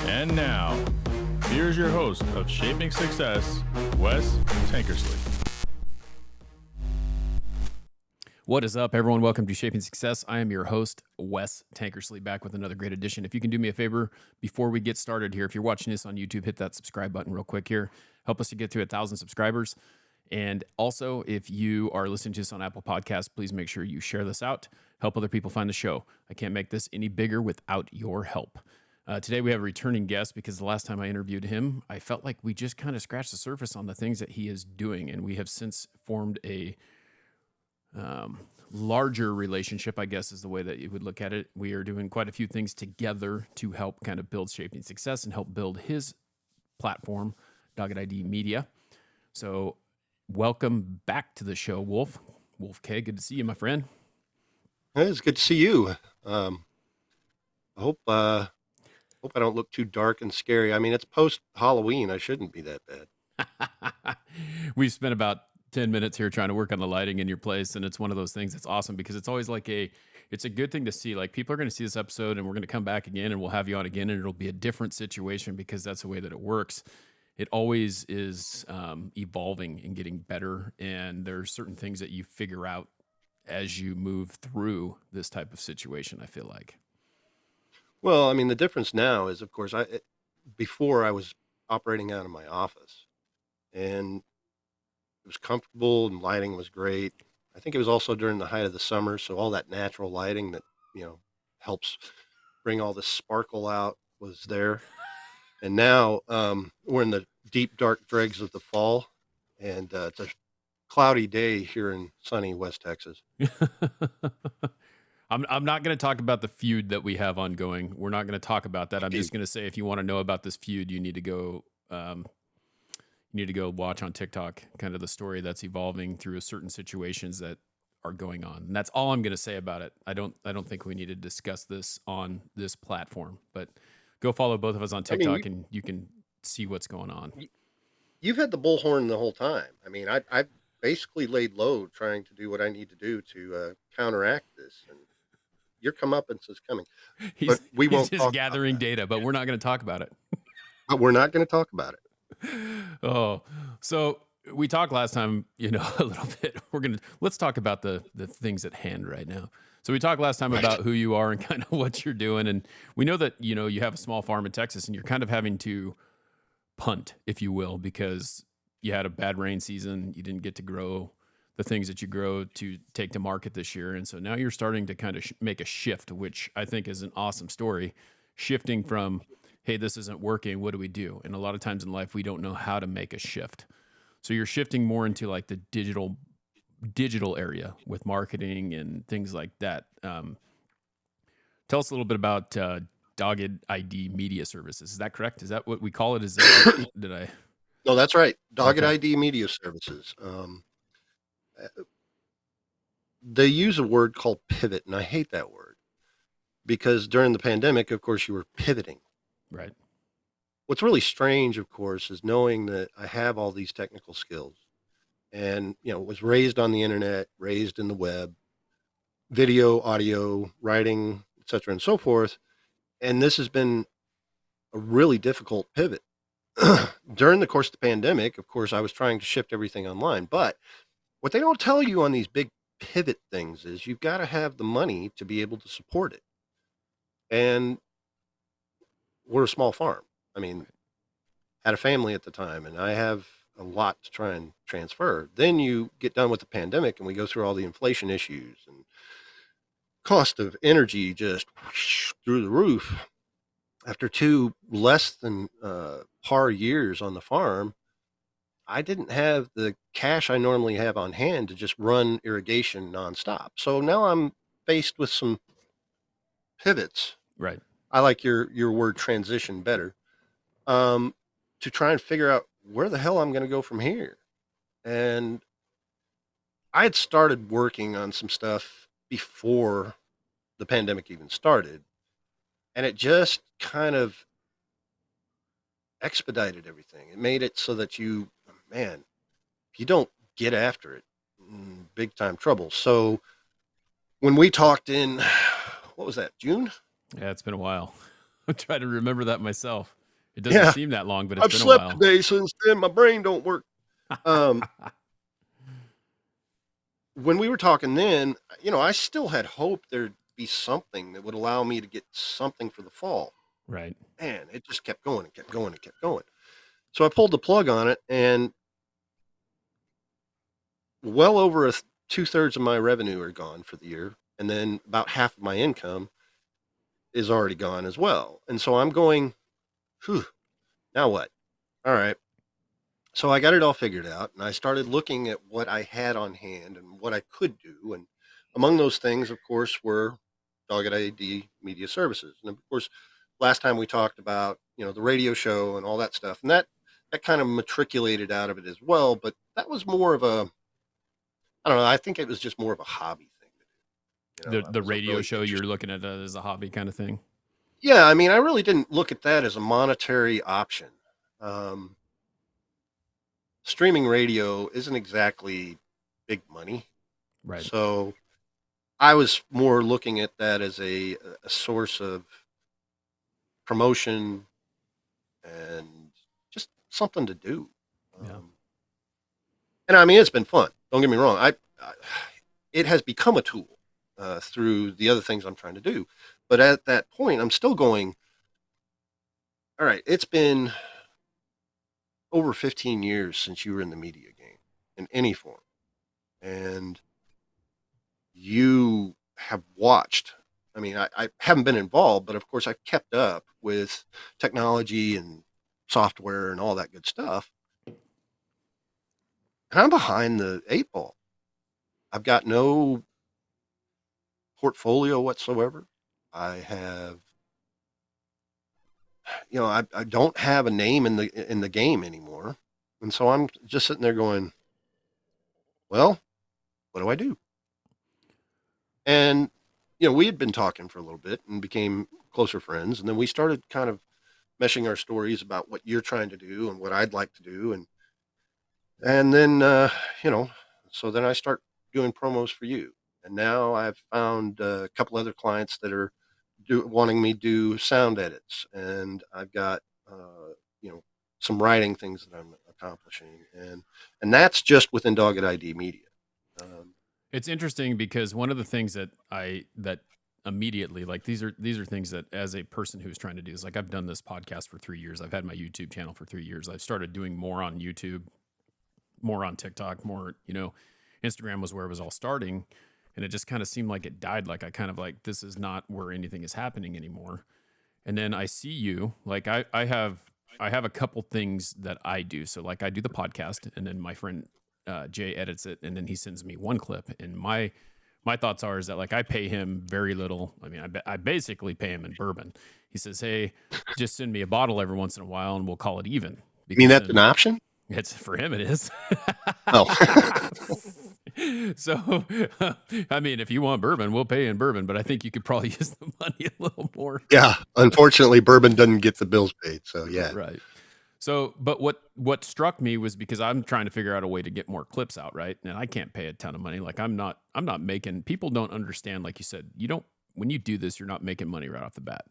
And now, here's your host of Shaping Success, Wes Tankersley. What is up, everyone? Welcome to Shaping Success. I am your host, Wes Tankersley, back with another great edition. If you can do me a favor before we get started here, if you're watching this on YouTube, hit that subscribe button real quick here. Help us to get to 1,000 subscribers. And also, if you are listening to this on Apple Podcasts, please make sure you share this out. Help other people find the show. I can't make this any bigger without your help. Today, we have a returning guest because the last time I interviewed him, I felt like we just kind of scratched the surface on the things that he is doing. And we have since formed a larger relationship, I guess is the way that you would look at it. We are doing quite a few things together to help kind of build Shaping Success and help build his platform, DoggedID Media. So welcome back to the show, Wolf. Wolf K, good to see you, my friend. It's good to see you. I hope I don't look too dark and scary. I mean, it's post-Halloween. I shouldn't be that bad. We've spent about 10 minutes here trying to work on the lighting in your place, and it's one of those things that's awesome because it's always like it's a good thing to see. Like, people are going to see this episode and we're going to come back again and we'll have you on again and it'll be a different situation because that's the way that it works. It always is evolving and getting better, and there's certain things that you figure out as you move through this type of situation, I feel like. Well, I mean, the difference now is, of course, before I was operating out of my office, and it was comfortable and lighting was great. I think it was also during the height of the summer, so all that natural lighting that, helps bring all the sparkle out was there. And now we're in the deep, dark dregs of the fall, and it's a cloudy day here in sunny West Texas. I'm not going to talk about the feud that we have ongoing. We're not going to talk about that. I'm just going to say, if you want to know about this feud, you need to go watch on TikTok kind of the story that's evolving through certain situations that are going on. And that's all I'm going to say about it. I don't think we need to discuss this on this platform, but go follow both of us on TikTok and you can see what's going on. You've had the bullhorn the whole time. I mean, I've basically laid low trying to do what I need to do to counteract this. And your comeuppance is coming. He's just gathering data, but we're not going to talk about it. We're not going to talk about it. Oh, so we talked last time, a little bit. Let's talk about the things at hand right now. So we talked last time about who you are and kind of what you're doing. And we know that, you have a small farm in Texas and you're kind of having to punt, if you will, because you had a bad rain season. You didn't get to grow the things that you grow to take to market this year. And so now you're starting to kind of make a shift, which I think is an awesome story, shifting from, hey, this isn't working, what do we do? And a lot of times in life, we don't know how to make a shift. So you're shifting more into like the digital area with marketing and things like that. Tell us a little bit about DoggedID Media Services. Is that correct? Is that what we call it? No, that's right. DoggedID Media Services. They use a word called pivot, and I hate that word because during the pandemic, of course, you were pivoting. Right. What's really strange, of course, is knowing that I have all these technical skills and, was raised on the internet, raised in the web, video, audio, writing, et cetera, and so forth. And this has been a really difficult pivot. During the course of the pandemic, of course, I was trying to shift everything online. But what they don't tell you on these big pivot things is you've got to have the money to be able to support it. And we're a small farm. I mean, had a family at the time, and I have a lot to try and transfer. Then you get done with the pandemic and we go through all the inflation issues and cost of energy just through the roof. After 2 less than par years on the farm, I didn't have the cash I normally have on hand to just run irrigation nonstop. So now I'm faced with some pivots. Right. I like your word transition better. To try and figure out where the hell I'm going to go from here. And I had started working on some stuff before the pandemic even started, and it just kind of expedited everything. It made it so that if you don't get after it, big time trouble. So when we talked in, what was that, June? Yeah, it's been a while. I'm trying to remember that myself. It doesn't Yeah, seem that long, but it's I've been a slept while. today, so instead my brain don't work. Um, when we were talking then, I still had hope there'd be something that would allow me to get something for the fall. Right. Man, it just kept going and kept going and kept going. So I pulled the plug on it, and well over 2/3 of my revenue are gone for the year, and then about half of my income is already gone as well. And so I'm going, whew, now what? All right. So I got it all figured out, and I started looking at what I had on hand and what I could do. And among those things, of course, were Dogged ID Media Services. And of course, last time we talked about, the radio show and all that stuff, and that kind of matriculated out of it as well. But that was more of a, I don't know, I think it was just more of a hobby thing to do. The I the wasn't radio really show, you're interested. looking at it as a hobby kind of thing. Yeah, I mean, I really didn't look at that as a monetary option. Um, Streaming radio isn't exactly big money. Right. So I was more looking at that as a source of promotion and just something to do. Yeah. And I mean, it's been fun. Don't get me wrong. It has become a tool through the other things I'm trying to do. But at that point, I'm still going, all right, it's been over 15 years since you were in the media game in any form. And you have watched. I mean, I haven't been involved, but of course I've kept up with technology and software and all that good stuff. And I'm behind the 8 ball. I've got no portfolio whatsoever. I have, I don't have a name in the game anymore. And so I'm just sitting there going, well, what do I do? And, we had been talking for a little bit and became closer friends. And then we started kind of meshing our stories about what you're trying to do and what I'd like to do. And then, so then I start doing promos for you. And now I've found a couple other clients that are wanting me to do sound edits. And I've got, you know, some writing things that I'm accomplishing. And that's just within Dogged ID Media. It's interesting because one of the things that immediately, like, these are things that, as a person who's trying to do is, like, I've done this podcast for 3 years. I've had my YouTube channel for 3 years. I've started doing more on YouTube, more on TikTok, more, Instagram was where it was all starting. And it just kind of seemed like it died. Like, I kind of like, this is not where anything is happening anymore. And then I see you, like, I have a couple things that I do. So, like, I do the podcast, and then my friend Jay edits it, and then he sends me one clip. And my thoughts are is that, like, I pay him very little. I mean, I basically pay him in bourbon. He says, "Hey, just send me a bottle every once in a while, and we'll call it even." I mean, that's an option? It's for him. It is. Oh. So, I mean, if you want bourbon, we'll pay in bourbon, but I think you could probably use the money a little more. Yeah. Unfortunately, bourbon doesn't get the bills paid. So, yeah. Right. So, but what struck me was, because I'm trying to figure out a way to get more clips out, right? And I can't pay a ton of money. Like, I'm not making, people don't understand, like you said, when you do this, you're not making money right off the bat.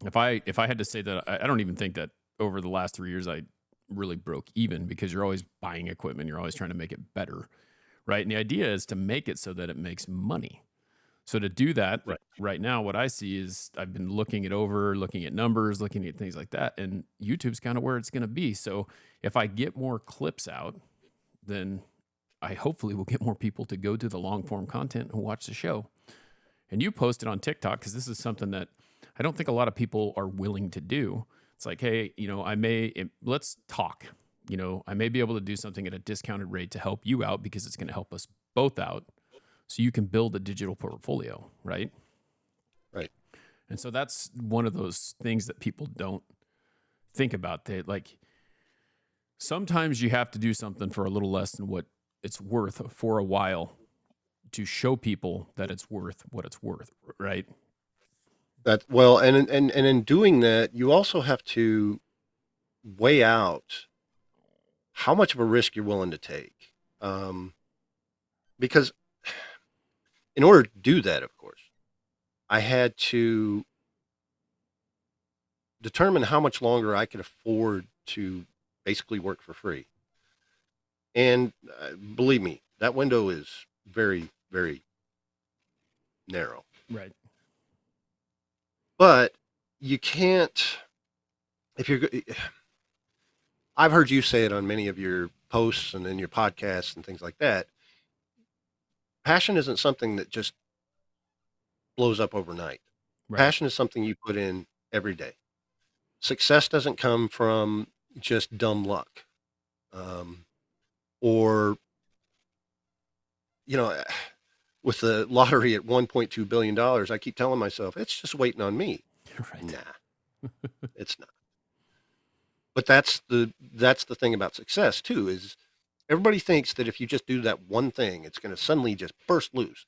If I had to say that, I don't even think that over the last 3 years, I really broke even, because you're always buying equipment. You're always trying to make it better. Right. And the idea is to make it so that it makes money. So to do that right now, what I see is, I've been looking at numbers, looking at things like that, and YouTube's kind of where it's going to be. So if I get more clips out, then I hopefully will get more people to go to the long form content and watch the show. And you post it on TikTok, because this is something that I don't think a lot of people are willing to do. It's like, hey, let's talk. I may be able to do something at a discounted rate to help you out, because it's going to help us both out, so you can build a digital portfolio, right? Right. And so that's one of those things that people don't think about. They, like, sometimes you have to do something for a little less than what it's worth for a while to show people that it's worth what it's worth, right? That, well, and in doing that, you also have to weigh out how much of a risk you're willing to take. Because in order to do that, of course, I had to determine how much longer I could afford to basically work for free. And believe me, that window is very, very narrow. Right. But you can't, if you're, I've heard you say it on many of your posts and in your podcasts and things like that. Passion isn't something that just blows up overnight. Right. Passion is something you put in every day. Success doesn't come from just dumb luck. Or, you know, with the lottery at $1.2 billion, I keep telling myself, it's just waiting on me. Right. Nah, it's not. But that's the thing about success too, is everybody thinks that if you just do that one thing, it's going to suddenly just burst loose.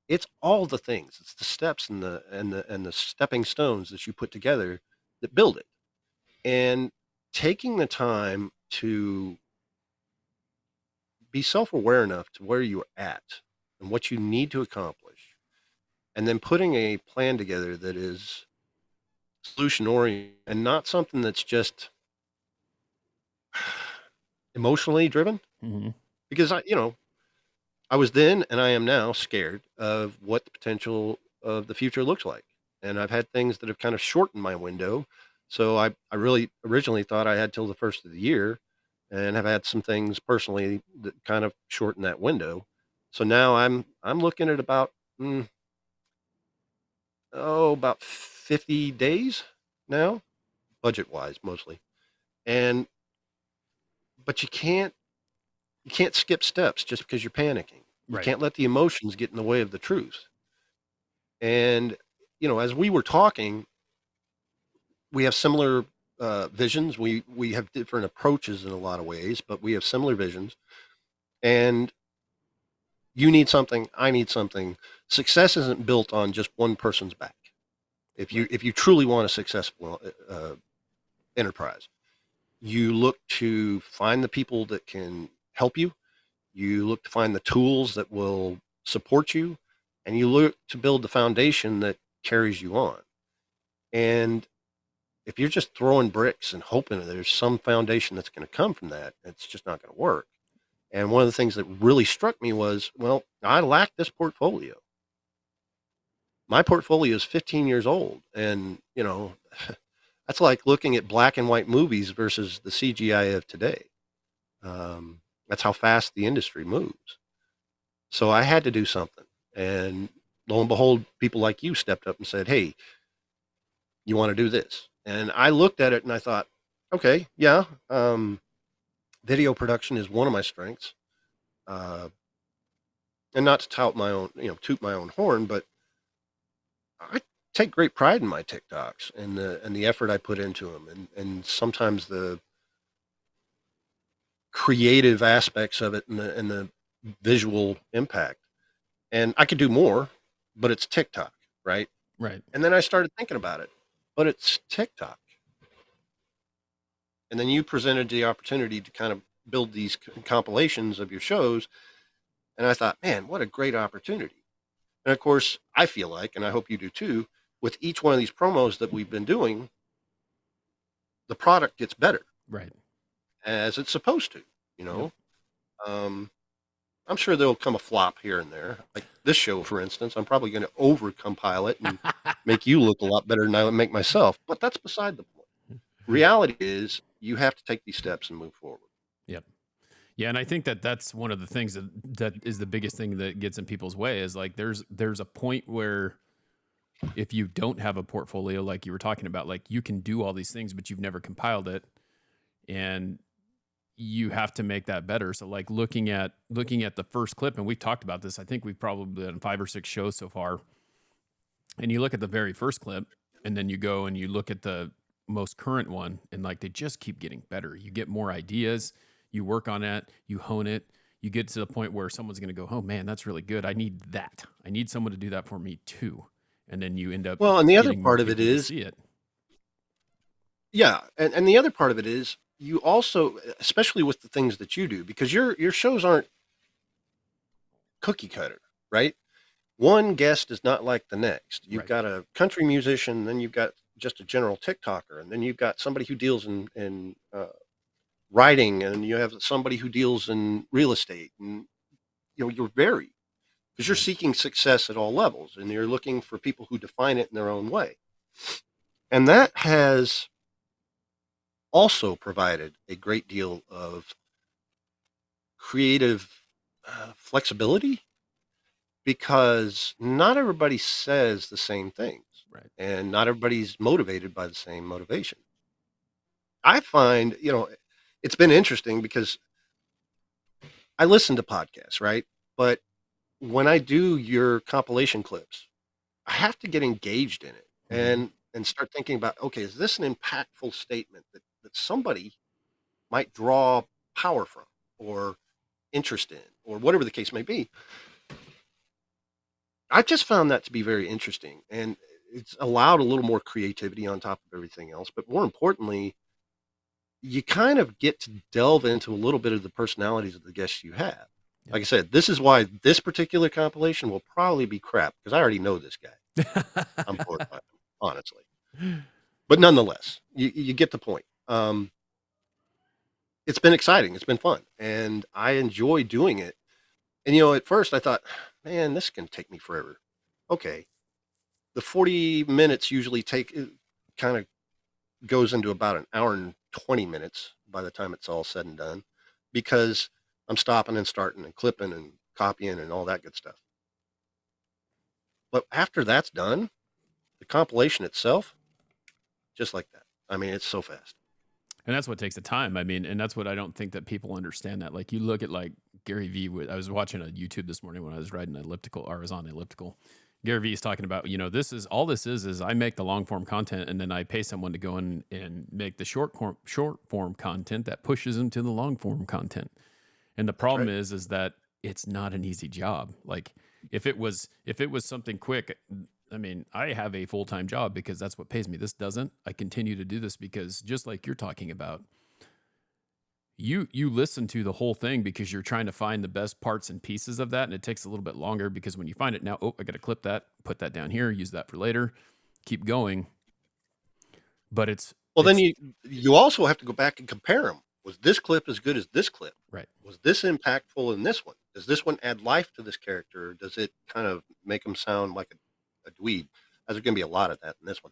It's all the things. It's the steps and the stepping stones that you put together that build it. And taking the time to be self-aware enough to where you're at and what you need to accomplish, and then putting a plan together that is solution oriented and not something that's just emotionally driven. Mm-hmm. Because I was then and I am now scared of what the potential of the future looks like. And I've had things that have kind of shortened my window. So I really originally thought I had till the first of the year, and have had some things personally that kind of shorten that window. So now I'm looking at about about 50 days now, budget wise mostly. And but you can't skip steps just because you're panicking. You Right. can't let the emotions get in the way of the truth. And as we were talking, we have similar visions. We have different approaches in a lot of ways, but we have similar visions. And you need something, I need something. Success isn't built on just one person's back. If you truly want a successful enterprise, you look to find the people that can help you. You look to find the tools that will support you, and you look to build the foundation that carries you on. And if you're just throwing bricks and hoping that there's some foundation that's going to come from that, it's just not going to work. And one of the things that really struck me was, well, I lack this portfolio. My portfolio is 15 years old. And, that's like looking at black and white movies versus the CGI of today. That's how fast the industry moves. So I had to do something. And lo and behold, people like you stepped up and said, hey, you want to do this? And I looked at it and I thought, okay, yeah, video production is one of my strengths. And not to toot my own horn, but I take great pride in my TikToks and the effort I put into them, and sometimes the creative aspects of it and the visual impact. And I could do more, but it's TikTok, right? Right. And then I started thinking about it, but it's TikTok. And then you presented the opportunity to kind of build these compilations of your shows. And I thought, man, what a great opportunity. And of course, I feel like, and I hope you do too, with each one of these promos that we've been doing, the product gets better. Right. As it's supposed to, Yep. I'm sure there'll come a flop here and there. Like this show, for instance, I'm probably going to over compile it and make you look a lot better than I would make myself. But that's beside the point. Reality is you have to take these steps and move forward. Yep. Yeah, and I think that's one of the things that is the biggest thing that gets in people's way is like there's a point where if you don't have a portfolio like you were talking about, like you can do all these things, but you've never compiled it, and you have to make that better. So like looking at the first clip, and we've talked about this, I think we've probably done 5 or 6 shows so far, and you look at the very first clip, and then you go and you look at the most current one, and like they just keep getting better. You get more ideas, you work on it, you hone it, you get to the point where someone's going to go, oh man, that's really good. I need that. I need someone to do that for me too. And then you end up. Well, and the other part of it is, see it. Yeah. And the other part of it is you also, especially with the things that you do, because your shows aren't cookie cutter, right? One guest is not like the next. You've Right. got a country musician, then you've got just a general TikToker, and then you've got somebody who deals in writing, and you have somebody who deals in real estate, and you're varied because you're Right. seeking success at all levels, and you're looking for people who define it in their own way, and that has also provided a great deal of creative flexibility because not everybody says the same things Right. and not everybody's motivated by the same motivation. I find, it's been interesting because I listen to podcasts, right? But when I do your compilation clips, I have to get engaged in it Mm-hmm. and start thinking about, okay, is this an impactful statement that somebody might draw power from or interest in or whatever the case may be? I just found that to be very interesting, and it's allowed a little more creativity on top of everything else. But more importantly, you kind of get to delve into a little bit of the personalities of the guests you have. Yep. Like I said, this is why this particular compilation will probably be crap because I already know this guy. I'm bored by him, honestly. But nonetheless, you get the point. It's been exciting. It's been fun, and I enjoy doing it. And at first I thought, man, this can take me forever. Okay, the 40 minutes usually kind of goes into about an hour and 20 minutes by the time it's all said and done because I'm stopping and starting and clipping and copying and all that good stuff. But after that's done, the compilation itself, just like that. I mean, it's so fast. And that's what takes the time. I mean, and that's what I don't think that people understand that. Like you look at like Gary Vee. I was watching a YouTube this morning when I was riding elliptical, or I was on elliptical. Gary Vee is talking about, this is I make the long form content and then I pay someone to go in and make the short form content that pushes them to the long form content. And the That's problem right. is that it's not an easy job. Like if it was something quick, I mean, I have a full-time job because that's what pays me. This doesn't. I continue to do this because just like you're talking about, you listen to the whole thing because you're trying to find the best parts and pieces of that, and it takes a little bit longer because when you find it now, I got to clip that, put that down here, use that for later, keep going. But Well, then it's you also have to go back and compare them. Was this clip as good as this clip? right. Was this impactful in this one? Does this one add life to this character? Or does it kind of make them sound like a dweeb? There's going to be a lot of that in this one.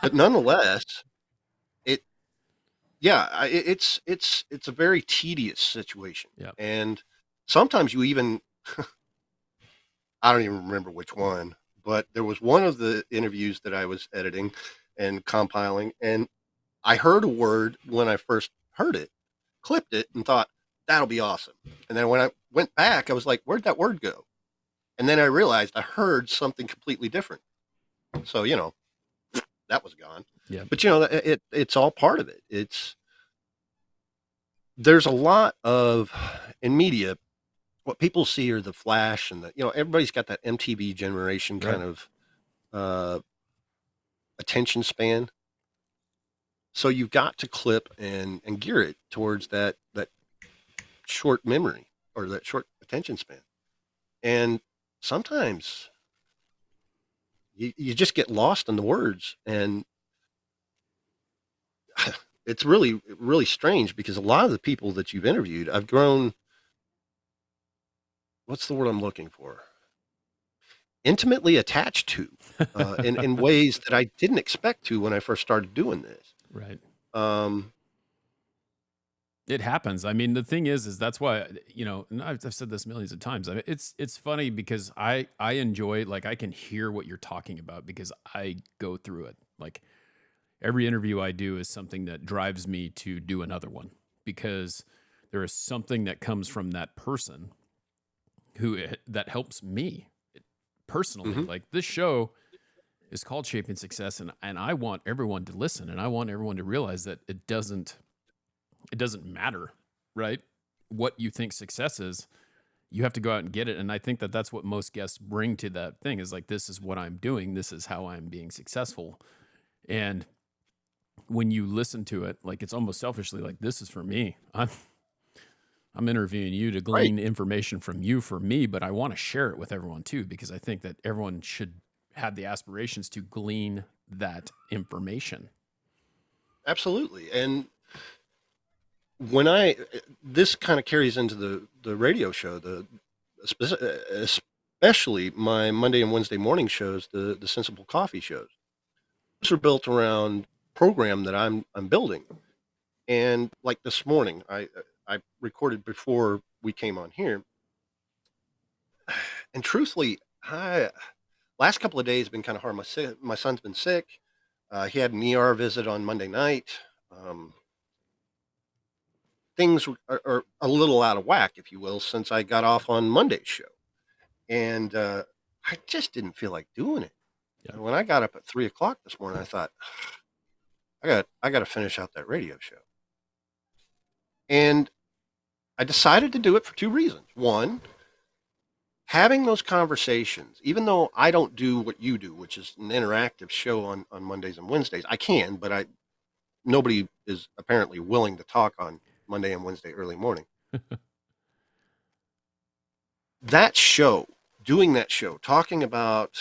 But nonetheless, it yeah, it's a very tedious situation. Yeah. And sometimes you even I don't even remember which one, but there was one of the interviews that I was editing and compiling, and I heard a word when I first heard it, clipped it, and thought, that'll be awesome. And then when I went back, I was like, where'd that word go? And then I realized I heard something completely different. So, that was gone. Yeah. But, it's all part of it. There's a lot of, in media, what people see are the flash and everybody's got that MTV generation Right. kind of attention span. So you've got to clip and gear it towards that short memory or that short attention span. And sometimes you just get lost in the words, and it's really, really strange because a lot of the people that you've interviewed, I've grown, what's the word I'm looking for? Intimately attached to, in ways that I didn't expect to when I first started doing this. Right. Um, It happens. I mean, the thing is that's why, and I've said this millions of times. I mean, it's funny because I enjoy, like, I can hear what you're talking about because I go through it. Like every interview I do is something that drives me to do another one because there is something that comes from that person that helps me personally. mhm. Like this show is called Shaping Success, and I want everyone to listen, and I want everyone to realize that it doesn't matter, right? What you think success is, you have to go out and get it. And I think that that's what most guests bring to that thing is like, this is what I'm doing. This is how I'm being successful. And when you listen to it, like it's almost selfishly like, this is for me. I'm interviewing you to Right. glean information from you for me, but I want to share it with everyone too, because I think that everyone should have the aspirations to glean that information. Absolutely. And this kind of carries into the radio show, especially my Monday and Wednesday morning shows, the Sensible Coffee shows. Those are built around program that I'm building. And like this morning, I recorded before we came on here. And truthfully, last couple of days have been kind of hard. My son's been sick. He had an ER visit on Monday night. Things are a little out of whack, if you will, since I got off on Monday's show. And I just didn't feel like doing it. Yeah. And when I got up at 3:00 this morning, I thought, I got to finish out that radio show. And I decided to do it for two reasons. One, having those conversations, even though I don't do what you do, which is an interactive show on Mondays and Wednesdays. I can, but nobody is apparently willing to talk on Monday and Wednesday early morning. That show, doing that show, talking about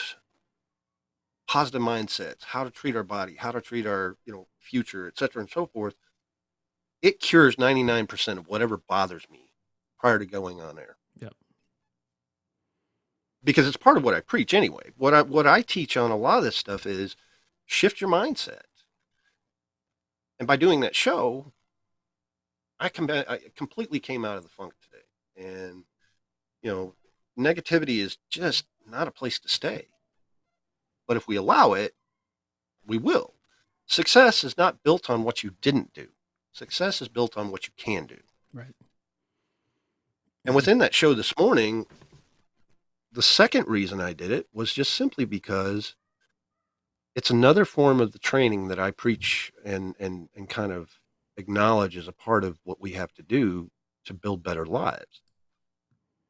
positive mindsets, how to treat our body, how to treat our future, et cetera, and so forth, it cures 99% of whatever bothers me prior to going on air. Yep. Because it's part of what I preach anyway. What I teach on a lot of this stuff is shift your mindset. And by doing that show, I completely came out of the funk today. And, negativity is just not a place to stay. But if we allow it, we will. Success is not built on what you didn't do. Success is built on what you can do. Right. And within that show this morning, the second reason I did it was just simply because it's another form of the training that I preach and kind of acknowledge as a part of what we have to do to build better lives.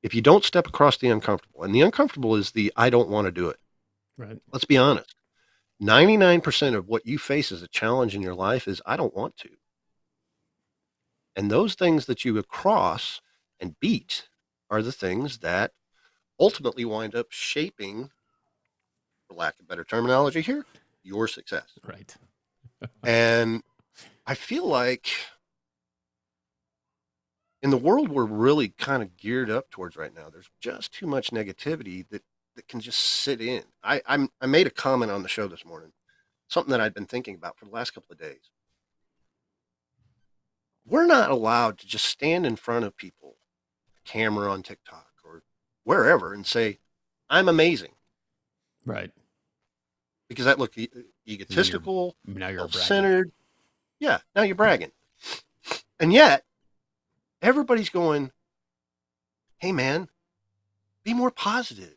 If you don't step across the uncomfortable, and the uncomfortable is the I don't want to do it. Right. Let's be honest. 99% of what you face as a challenge in your life is I don't want to. And those things that you cross and beat are the things that ultimately wind up shaping, for lack of better terminology here, your success. Right. And I feel like in the world we're really kind of geared up towards right now, there's just too much negativity that can just sit in. I made a comment on the show this morning, something that I'd been thinking about for the last couple of days. We're not allowed to just stand in front of people, camera on TikTok or wherever, and say, I'm amazing. Right. Because that look egotistical, now you're self-centered. Yeah, now you're bragging. And yet, everybody's going, hey man, be more positive.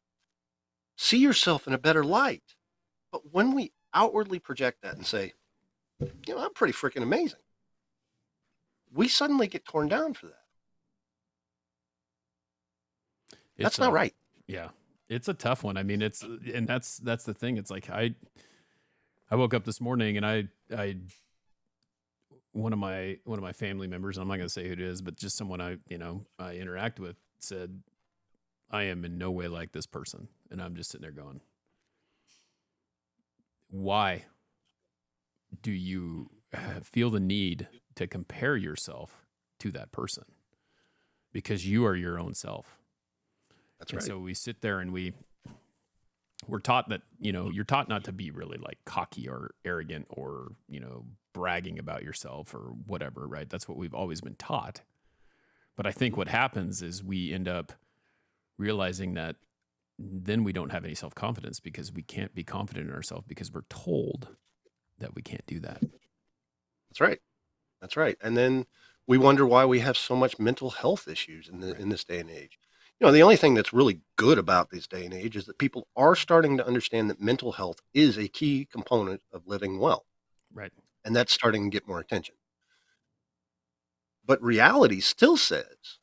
See yourself in a better light. But when we outwardly project that and say, I'm pretty freaking amazing, we suddenly get torn down for that. That's not right. Yeah. It's a tough one. I mean, that's the thing. It's like I woke up this morning and I one of my family members, and I'm not going to say who it is, but just someone I interact with, said, I am in no way like this person. And I'm just sitting there going, why do you feel the need to compare yourself to that person? Because you are your own self. That's right. So we sit there and we're taught that, you're taught not to be really like cocky or arrogant or, bragging about yourself or whatever, right? That's what we've always been taught. But I think what happens is we end up realizing that then we don't have any self-confidence because we can't be confident in ourselves because we're told that we can't do that. That's right. That's right. And then we wonder why we have so much mental health issues in this day and age. The only thing that's really good about this day and age is that people are starting to understand that mental health is a key component of living well. Right. And that's starting to get more attention. But reality still says,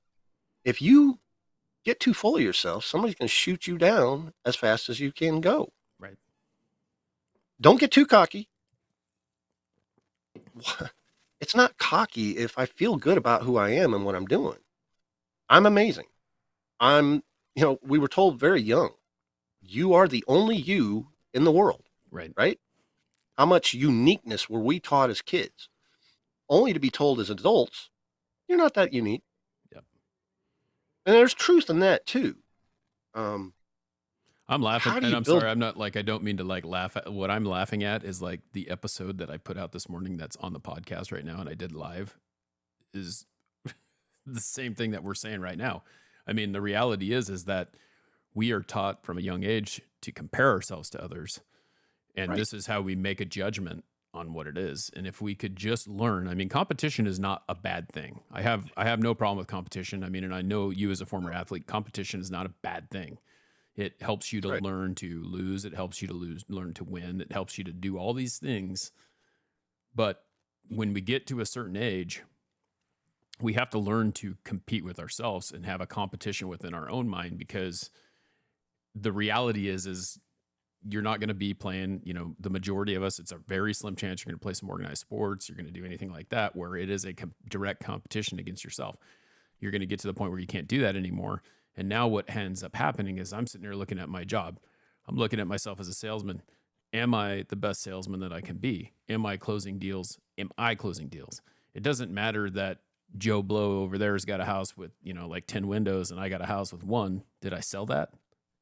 if you get too full of yourself, somebody's going to shoot you down as fast as you can go. Right. Don't get too cocky. It's not cocky if I feel good about who I am and what I'm doing. I'm amazing. We were told very young, you are the only you in the world. Right. Right. How much uniqueness were we taught as kids, only to be told as adults, you're not that unique. Yep. And there's truth in that too. I'm laughing, How do and you I'm build? sorry. I'm not like, I don't mean to like laugh at what I'm laughing at is like the episode that I put out this morning that's on the podcast right now and I did live is the same thing that we're saying right now. I mean, the reality is that we are taught from a young age to compare ourselves to others. And Right. this is how we make a judgment on what it is. And if we could just learn, I mean, competition is not a bad thing. I have no problem with competition. I mean, and I know you as a former athlete, competition is not a bad thing. It helps you to Right. learn to lose. It helps you to learn to win. It helps you to do all these things. But when we get to a certain age, we have to learn to compete with ourselves and have a competition within our own mind, because the reality is you're not going to be playing, you know, the majority of us, it's a very slim chance you're going to play some organized sports. You're going to do anything like that, where it is a direct competition against yourself. You're going to get to the point where you can't do that anymore. And now what ends up happening is I'm sitting there looking at my job. I'm looking at myself as a salesman. Am I the best salesman that I can be? Am I closing deals? Am I closing deals? It doesn't matter that Joe Blow over there has got a house with, you know, like 10 windows and I got a house with one. Did I sell that?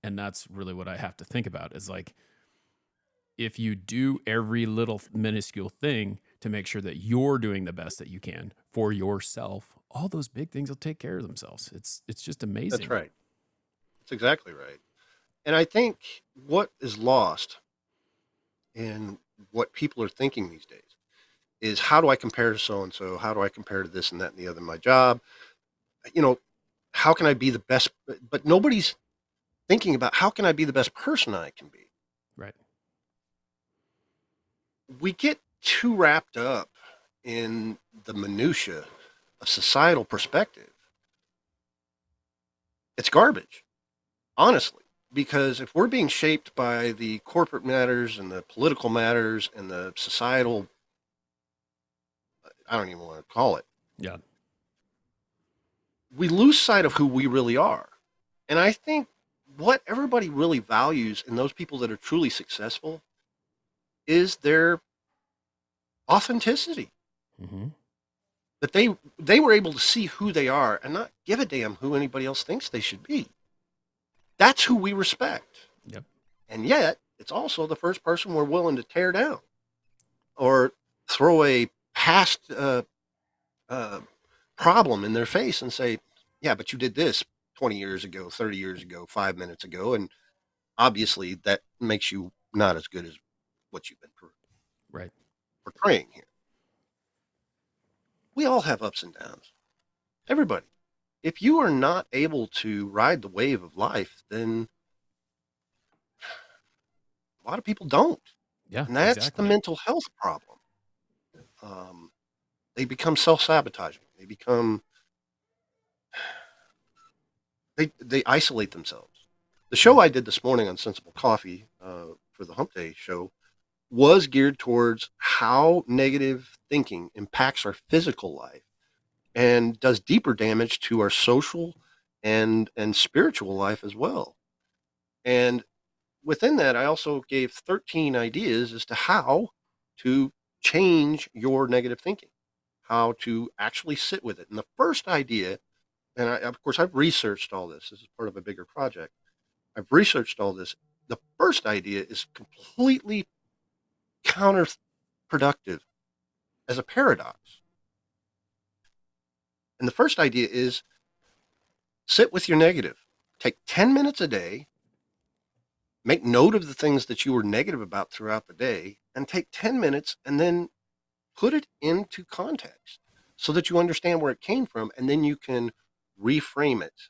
And that's really what I have to think about is like, if you do every little minuscule thing to make sure that you're doing the best that you can for yourself, all those big things will take care of themselves. It's just amazing. That's right. That's exactly right. And I think what is lost in what people are thinking these days is, how do I compare to so and so? How do I compare to this and that and the other in my job? You know, how can I be the best? But nobody's thinking about, how can I be the best person I can be? Right. We get too wrapped up in the minutia of societal perspective. It's garbage, honestly, because if we're being shaped by the corporate matters and the political matters and the societal, I don't even want to call it, Yeah. we lose sight of who we really are. And I think what everybody really values in those people that are truly successful is their authenticity. Mm-hmm. That they were able to see who they are and not give a damn who anybody else thinks they should be. That's who we respect. Yep. And yet, it's also the first person we're willing to tear down or throw a past problem in their face and say, yeah, but you did this 20 years ago, 30 years ago, 5 minutes ago. And obviously that makes you not as good as what you've been Right. portraying here. We all have ups and downs. Everybody. If you are not able to ride the wave of life, then a lot of people don't. Yeah. And that's Exactly. the mental health problem. They become self-sabotaging. They isolate themselves. The show I did this morning on Sensible Coffee for the Hump Day show was geared towards how negative thinking impacts our physical life and does deeper damage to our social and spiritual life as well. And within that, I also gave 13 ideas as to how to change your negative thinking, how to actually sit with it. And the first idea, and of course, I've researched all this. This is part of a bigger project. I've researched all this. The first idea is completely counterproductive as a paradox. And the first idea is, sit with your negative. Take 10 minutes a day, make note of the things that you were negative about throughout the day, and take 10 minutes and then put it into context so that you understand where it came from, and then you can reframe it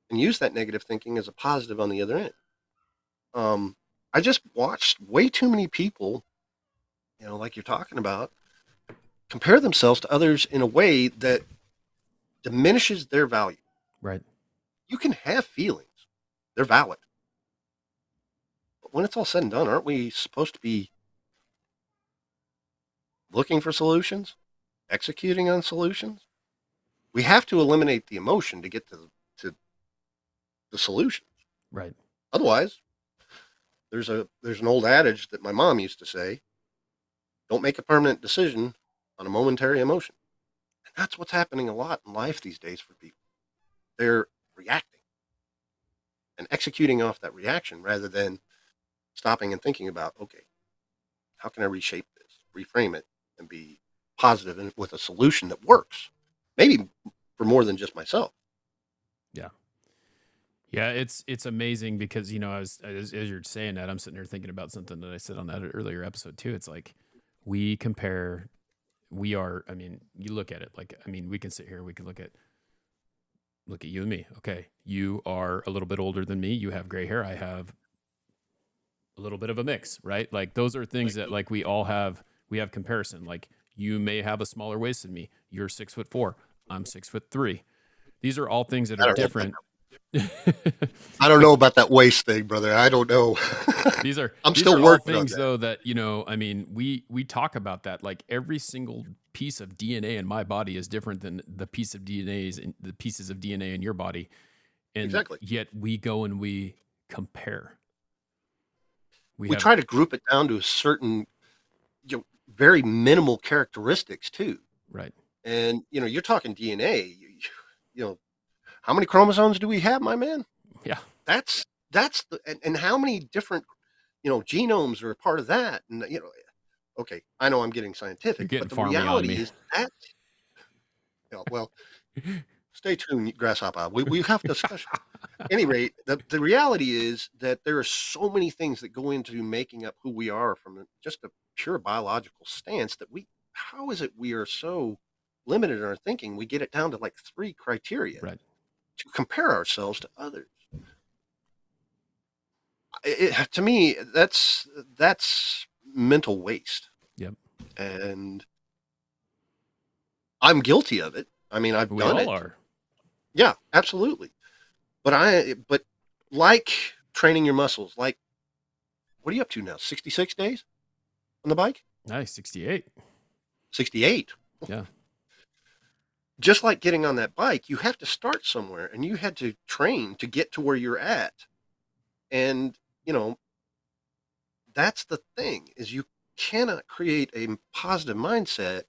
and use that negative thinking as a positive on the other end. I just watched way too many people, like you're talking about, compare themselves to others in a way that diminishes their value. Right. You can have feelings. They're valid. But when it's all said and done, aren't we supposed to be looking for solutions, executing on solutions? We have to eliminate the emotion to get to the solution. Right. Otherwise, there's an old adage that my mom used to say, don't make a permanent decision on a momentary emotion. And that's what's happening a lot in life these days for people. They're reacting and executing off that reaction rather than stopping and thinking about, okay, how can I reshape this, reframe it, and be positive and with a solution that works? Maybe for more than just myself. Yeah. Yeah, it's amazing because as you're saying that, I'm sitting here thinking about something that I said on that earlier episode too. It's like we compare. We are. I mean, you look at it like. I mean, we can sit here. We can look at you and me. Okay, you are a little bit older than me. You have gray hair. I have a little bit of a mix, right? Like those are things that like we all have. We have comparison. Like you may have a smaller waist than me. You're 6'4". I'm 6'3". These are all things that I are don't know. different. I don't know about that waist thing, brother. I don't know. These are I'm these still are all working on things that. though that I mean we talk about that, like every single piece of DNA in my body is different than the pieces of DNA in your body, and Exactly. yet we go and we compare. We try to group it down to a certain, very minimal characteristics too. Right. And you're talking DNA. How many chromosomes do we have, my man? Yeah. That's and how many different genomes are a part of that. And okay, I know I'm getting You're scientific, getting but the farmy on reality me. is that well, stay tuned, grasshopper. We have discussion. At any rate, the reality is that there are so many things that go into making up who we are from just a pure biological stance that how is it we are so limited in our thinking? We get it down to like 3 criteria Right. to compare ourselves to others. To me, that's mental waste. Yep. And I'm guilty of it. I mean, I've We done all it. are. Yeah, absolutely. But like training your muscles, like what are you up to now? 66 days on the bike? Nice. 68. 68. Yeah. Just like getting on that bike, you have to start somewhere and you had to train to get to where you're at. And, that's the thing is you cannot create a positive mindset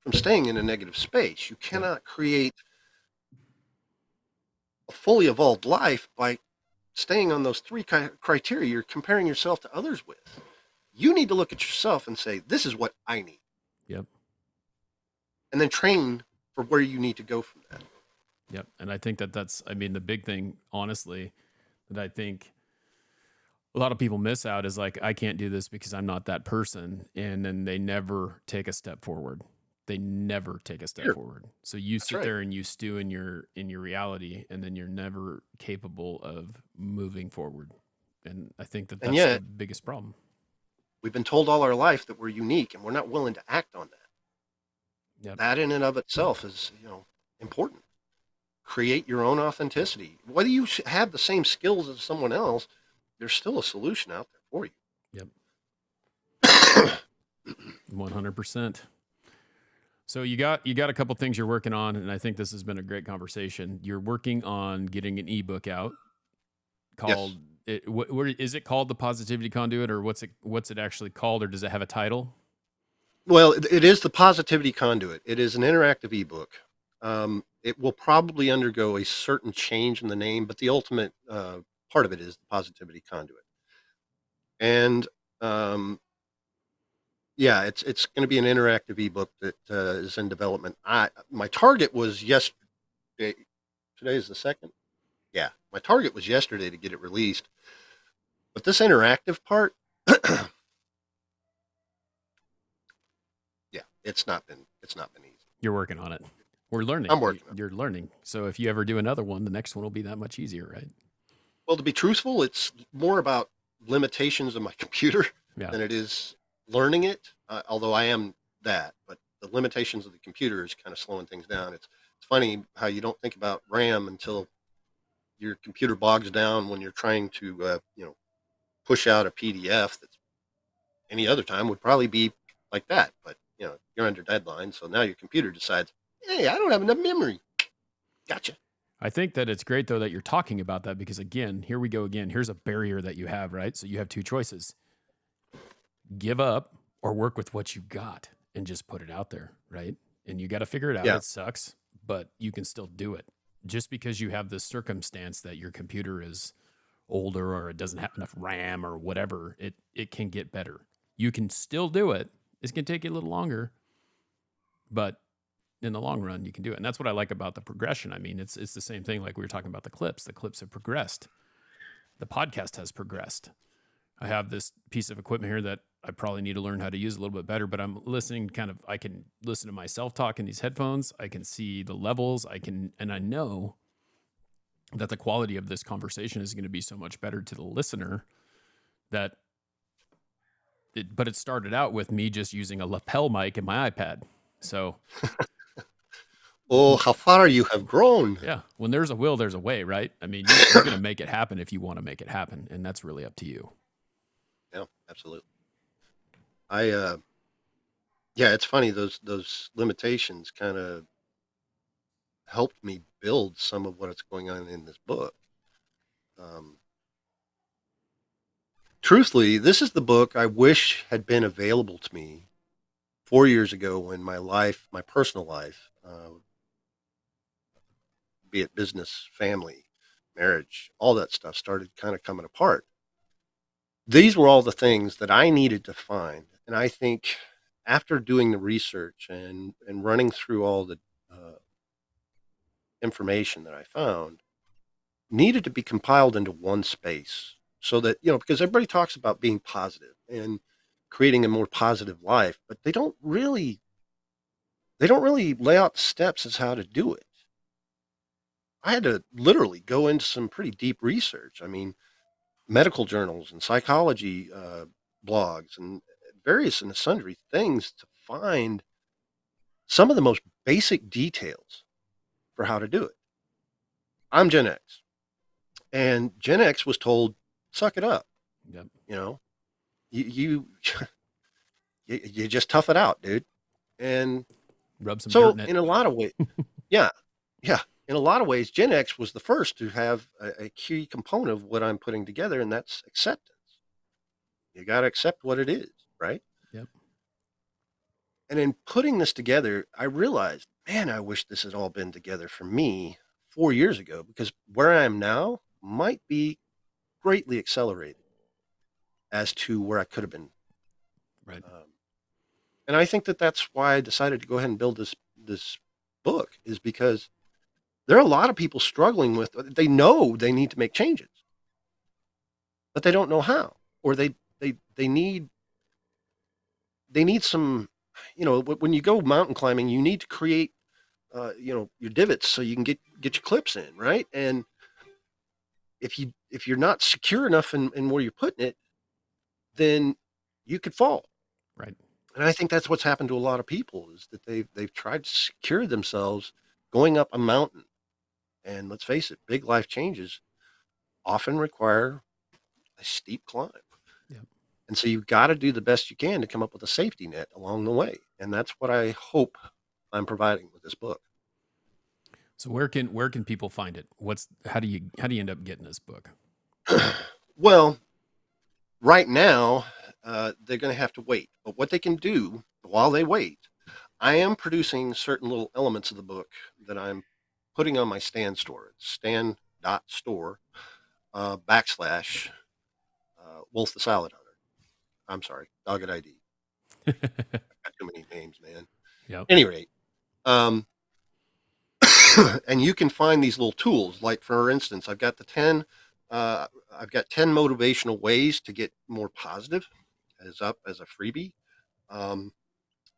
from staying in a negative space. You cannot create a fully evolved life by staying on those 3 criteria you're comparing yourself to others with. You need to look at yourself and say, this is what I need. Yep. And then train for where you need to go from that. Yep. And I think that's, I mean, the big thing, honestly, that I think a lot of people miss out is like, I can't do this because I'm not that person. And then they never take a step forward. They never take a step forward. So you sit there and you stew in your reality, and then you're never capable of moving forward. And I think that's the biggest problem. We've been told all our life that we're unique, and we're not willing to act on that. Yep. That in and of itself is, important. Create your own authenticity. Whether you have the same skills as someone else, there's still a solution out there for you. Yep. 100%. So you got a couple things you're working on, and I think this has been a great conversation. You're working on getting an ebook out called what is it called? The Positivity Conduit, or what's it actually called, or does it have a title? Well, it is the Positivity Conduit. It is an interactive ebook. It will probably undergo a certain change in the name, but the ultimate part of it is the Positivity Conduit. And yeah, it's going to be an interactive ebook that is in development. My target was yesterday. Today is the 2nd. Yeah, my target was yesterday to get it released. But this interactive part, yeah, it's not been easy. You're working on it. We're learning. I'm working. You're learning. So if you ever do another one, the next one will be that much easier, right? Well, to be truthful, it's more about limitations of my computer than it is learning it. Although I am that, but the limitations of the computer is kind of slowing things down. It's funny how you don't think about RAM until your computer bogs down when you're trying to push out a PDF that any other time would probably be like that. But you're under deadline, so now your computer decides, hey, I don't have enough memory. Gotcha. I think that it's great though that you're talking about that because again, here we go again. Here's a barrier that you have, right? So you have two choices. Give up or work with what you got and just put it out there, right? And you got to figure it out. Yeah. It sucks, but you can still do it. Just because you have this circumstance that your computer is older or it doesn't have enough RAM or whatever, it can get better. You can still do it. It's going to take you a little longer, but in the long run, you can do it. And that's what I like about the progression. I mean, it's the same thing like we were talking about the clips. The clips have progressed. The podcast has progressed. I have this piece of equipment here that I probably need to learn how to use a little bit better, but I'm listening I can listen to myself talk in these headphones. I can see the levels. And I know that the quality of this conversation is going to be so much better to the listener but it started out with me just using a lapel mic in my iPad. So, oh, how far you have grown. Yeah, when there's a will, there's a way, right? I mean, you're going to make it happen if you want to make it happen, and that's really up to you. Yeah, absolutely. Yeah, it's funny, those limitations kind of helped me build some of what's going on in this book. Truthfully, this is the book I wish had been available to me 4 years ago when my personal life, be it business, family, marriage, all that stuff started kind of coming apart. These were all the things that I needed to find. And I think after doing the research and running through all the information that I found, needed to be compiled into one space so that, because everybody talks about being positive and creating a more positive life, but they don't really lay out the steps as how to do it. I had to literally go into some pretty deep research. I mean, medical journals and psychology blogs and various and sundry things to find some of the most basic details for how to do it. I'm Gen X, and Gen X was told, suck it up. Yep. You you just tough it out, dude. And rub some so dirt in it. In a lot of ways, yeah. In a lot of ways, Gen X was the first to have a key component of what I'm putting together, and that's acceptance. You got to accept what it is, right? Yep. And in putting this together, I realized, man, I wish this had all been together for me 4 years ago, because where I am now might be greatly accelerated as to where I could have been. Right. And I think that that's why I decided to go ahead and build this book, is because there are a lot of people struggling with, they know they need to make changes, but they don't know how, or they need some, when you go mountain climbing, you need to create, your divots so you can get your clips in, right? And if you're not secure enough in where you're putting it, then you could fall. Right. And I think that's what's happened to a lot of people, is that they've tried to secure themselves going up a mountain. And let's face it, big life changes often require a steep climb. Yep. And so you've got to do the best you can to come up with a safety net along the way. And that's what I hope I'm providing with this book. So where can people find it? How do you end up getting this book? Well, right now, they're going to have to wait. But what they can do while they wait, I am producing certain little elements of the book that I'm putting on my Stan store. It's stan.store / Wolf the Salad Hunter. I'm sorry, DoggedID. I've got too many names, man. Yep. At any rate, and you can find these little tools. Like, for instance, I've got 10 motivational ways to get more positive as a freebie.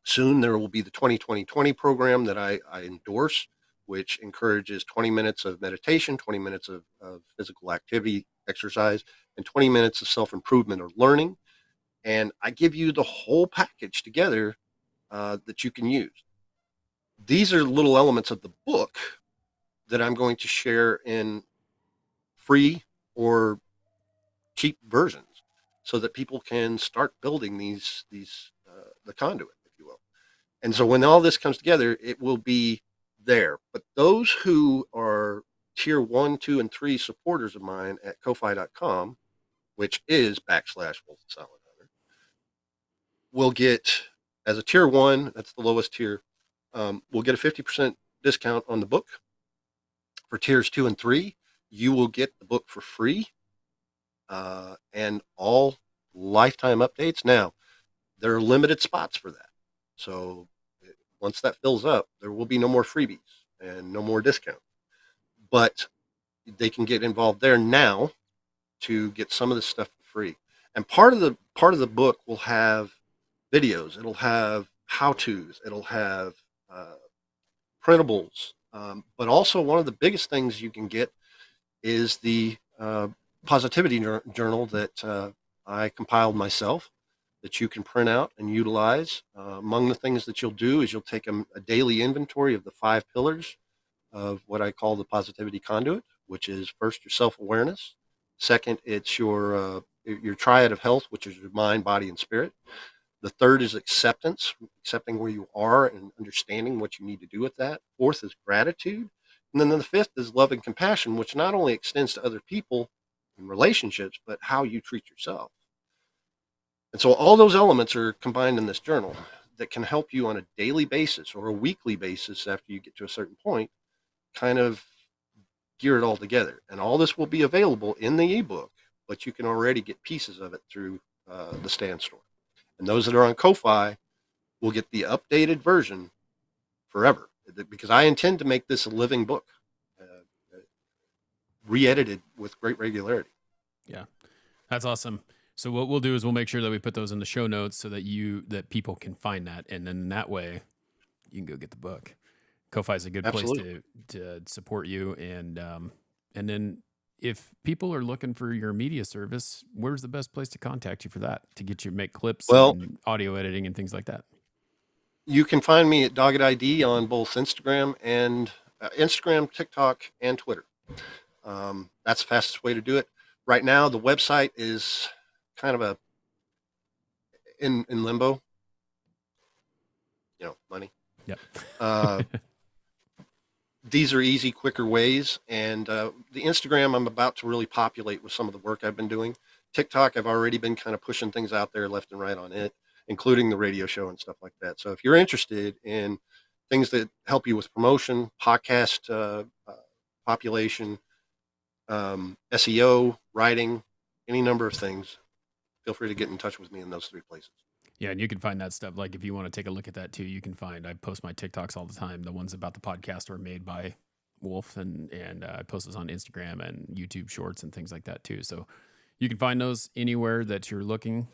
Soon there will be the 20-20-20 program that I endorse, which encourages 20 minutes of meditation, 20 minutes of physical activity, exercise, and 20 minutes of self-improvement or learning. And I give you the whole package together that you can use. These are little elements of the book that I'm going to share in free or cheap versions, so that people can start building the conduit, if you will. And so when all this comes together, it will be there. But those who are tier 1, 2, and 3 supporters of mine at Ko-Fi.com, which is / Wolf Silent Hunter, will get, as a tier 1, that's the lowest tier, we'll get a 50% discount on the book. For tiers 2 and 3, you will get the book for free, and all lifetime updates. Now, there are limited spots for that. So once that fills up, there will be no more freebies and no more discount. But they can get involved there now to get some of this stuff for free. And part of the book will have videos. It'll have how-tos. It'll have printables. But also one of the biggest things you can get is the positivity journal that I compiled myself, that you can print out and utilize. Among the things that you'll do is you'll take a daily inventory of the 5 pillars of what I call the positivity conduit, which is first your self-awareness. Second, it's your triad of health, which is your mind, body, and spirit. The third is acceptance, accepting where you are and understanding what you need to do with that. Fourth is gratitude. And then the fifth is love and compassion, which not only extends to other people in relationships, but how you treat yourself. And so all those elements are combined in this journal that can help you on a daily basis or a weekly basis after you get to a certain point, kind of gear it all together. And all this will be available in the ebook, but you can already get pieces of it through the Stand Store. And those that are on Ko-Fi will get the updated version forever, because I intend to make this a living book, re-edited with great regularity. Yeah, that's awesome. So what we'll do is we'll make sure that we put those in the show notes so that people can find that, and then that way you can go get the book. Ko-Fi is a good Absolutely. place to support you, and then if people are looking for your media service, where's the best place to contact you for that, to get you make clips Well, and audio editing and things like that? you can find me at DoggedID on both Instagram, TikTok, and Twitter. That's the fastest way to do it. Right now, the website is kind of in limbo. Money. Yep. These are easy, quicker ways. And the Instagram, I'm about to really populate with some of the work I've been doing. TikTok, I've already been kind of pushing things out there left and right on it, including the radio show and stuff like that. So if you're interested in things that help you with promotion, podcast population, SEO, writing, any number of things, feel free to get in touch with me in those 3 places. Yeah, and you can find that stuff. Like if you want to take a look at that too, you can find. I post my TikToks all the time. The ones about the podcast are made by Wolf, and I post those on Instagram and YouTube Shorts and things like that too. So you can find those anywhere that you're looking.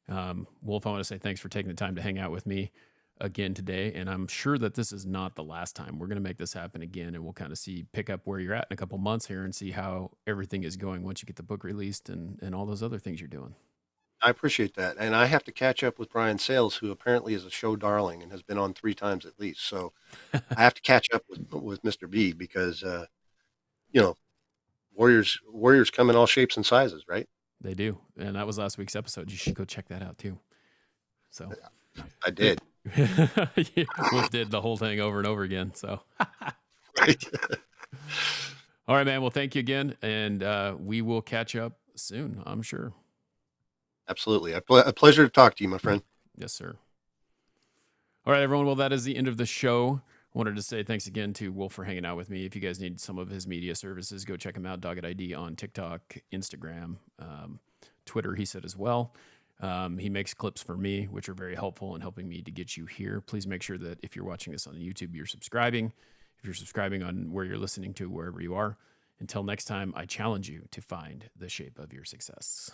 Wolf, I want to say thanks for taking the time to hang out with me again today, and I'm sure that this is not the last time. We're going to make this happen again, and we'll kind of pick up where you're at in a couple months here and see how everything is going once you get the book released and all those other things you're doing. I appreciate that. And I have to catch up with Brian Sales, who apparently is a show darling and has been on 3 times at least. So I have to catch up with Mr. B, because, warriors come in all shapes and sizes, right? They do. And that was last week's episode. You should go check that out too. So I did. Wolf did the whole thing over and over again. So, Right. All right, man. Well, thank you again. And we will catch up soon, I'm sure. Absolutely. A pleasure to talk to you, my friend. Yes, sir. All right, everyone. Well, that is the end of the show. I wanted to say thanks again to Wolf for hanging out with me. If you guys need some of his media services, go check him out. DoggedID on TikTok, Instagram, Twitter, he said as well. He makes clips for me, which are very helpful in helping me to get you here. Please make sure that if you're watching this on YouTube, you're subscribing. If you're subscribing on where you're listening to, wherever you are. Until next time, I challenge you to find the shape of your success.